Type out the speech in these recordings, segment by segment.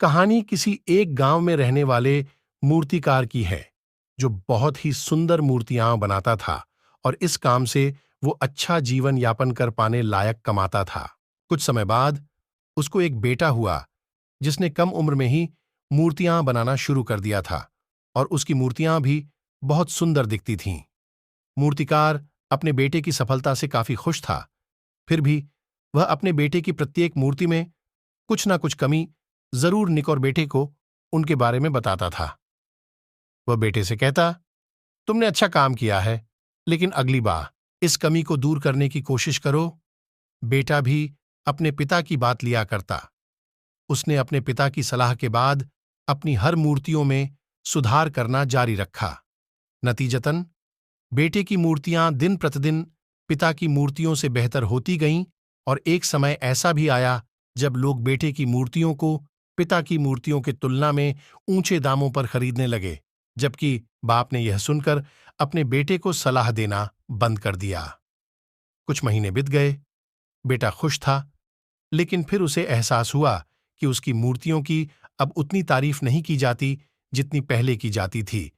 कहानी किसी एक गांव में रहने वाले मूर्तिकार की है, जो बहुत ही सुंदर मूर्तियां बनाता था और इस काम से वो अच्छा जीवन यापन कर पाने लायक कमाता था। कुछ समय बाद उसको एक बेटा हुआ, जिसने कम उम्र में ही मूर्तियां बनाना शुरू कर दिया था और उसकी मूर्तियां भी बहुत सुंदर दिखती थीं। मूर्तिकार अपने बेटे की सफलता से काफी खुश था। फिर भी वह अपने बेटे की प्रत्येक मूर्ति में कुछ ना कुछ कमी जरूर निक और बेटे को उनके बारे में बताता था। वह बेटे से कहता, तुमने अच्छा काम किया है, लेकिन अगली बार इस कमी को दूर करने की कोशिश करो। बेटा भी अपने पिता की बात लिया करता। उसने अपने पिता की सलाह के बाद अपनी हर मूर्तियों में सुधार करना जारी रखा। नतीजतन बेटे की मूर्तियां दिन प्रतिदिन पिता की मूर्तियों से बेहतर होती गईं और एक समय ऐसा भी आया जब लोग बेटे की मूर्तियों को पिता की मूर्तियों की तुलना में ऊंचे दामों पर खरीदने लगे, जबकि बाप ने यह सुनकर अपने बेटे को सलाह देना बंद कर दिया। कुछ महीने बीत गए। बेटा खुश था, लेकिन फिर उसे एहसास हुआ कि उसकी मूर्तियों की अब उतनी तारीफ नहीं की जाती जितनी पहले की जाती थी,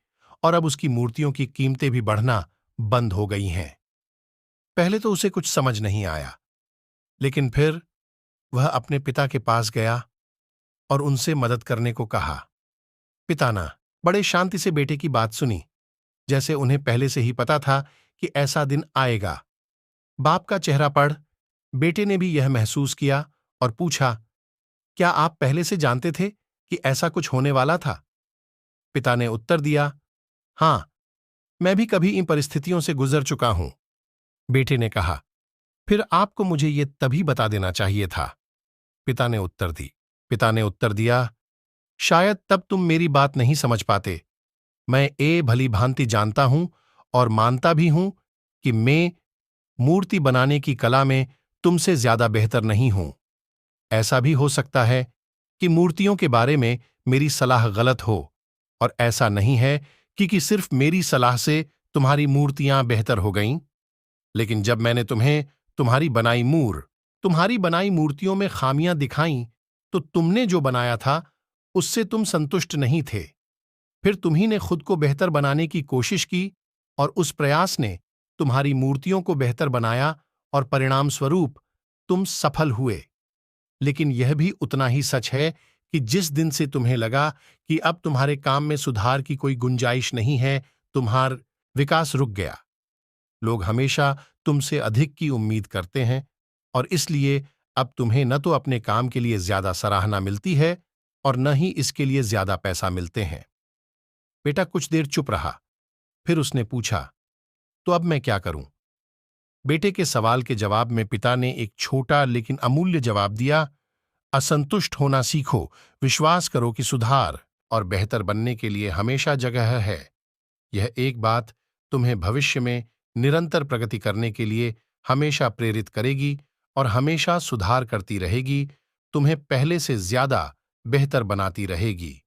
और अब उसकी मूर्तियों की कीमतें भी बढ़ना बंद हो गई हैं। पहले तो उसे कुछ समझ नहीं आया, लेकिन फिर वह अपने पिता के पास गया और उनसे मदद करने को कहा। पिता ने बड़े शांति से बेटे की बात सुनी, जैसे उन्हें पहले से ही पता था कि ऐसा दिन आएगा। बाप का चेहरा पढ़ बेटे ने भी यह महसूस किया और पूछा, क्या आप पहले से जानते थे कि ऐसा कुछ होने वाला था? पिता ने उत्तर दिया, हाँ, मैं भी कभी इन परिस्थितियों से गुजर चुका हूं। बेटे ने कहा, फिर आपको मुझे ये तभी बता देना चाहिए था। पिता ने उत्तर दिया, शायद तब तुम मेरी बात नहीं समझ पाते। मैं भली भांति जानता हूं और मानता भी हूं कि मैं मूर्ति बनाने की कला में तुमसे ज्यादा बेहतर नहीं हूं। ऐसा भी हो सकता है कि मूर्तियों के बारे में मेरी सलाह गलत हो, और ऐसा नहीं है कि सिर्फ मेरी सलाह से तुम्हारी मूर्तियां बेहतर हो गईं। लेकिन जब मैंने तुम्हें तुम्हारी बनाई मूर्तियों में खामियां दिखाईं, तो तुमने जो बनाया था उससे तुम संतुष्ट नहीं थे। फिर तुम्ही ने खुद को बेहतर बनाने की कोशिश की और उस प्रयास ने तुम्हारी मूर्तियों को बेहतर बनाया और परिणाम स्वरूप तुम सफल हुए। लेकिन यह भी उतना ही सच है कि जिस दिन से तुम्हें लगा कि अब तुम्हारे काम में सुधार की कोई गुंजाइश नहीं है, तुम्हारा विकास रुक गया। लोग हमेशा तुमसे अधिक की उम्मीद करते हैं और इसलिए अब तुम्हें न तो अपने काम के लिए ज्यादा सराहना मिलती है और न ही इसके लिए ज्यादा पैसा मिलते हैं। बेटा कुछ देर चुप रहा, फिर उसने पूछा, तो अब मैं क्या करूं? बेटे के सवाल के जवाब में पिता ने एक छोटा लेकिन अमूल्य जवाब दिया, असंतुष्ट होना सीखो, विश्वास करो कि सुधार और बेहतर बनने के लिए हमेशा जगह है। यह एक बात तुम्हें भविष्य में निरंतर प्रगति करने के लिए हमेशा प्रेरित करेगी और हमेशा सुधार करती रहेगी, तुम्हें पहले से ज्यादा बेहतर बनाती रहेगी।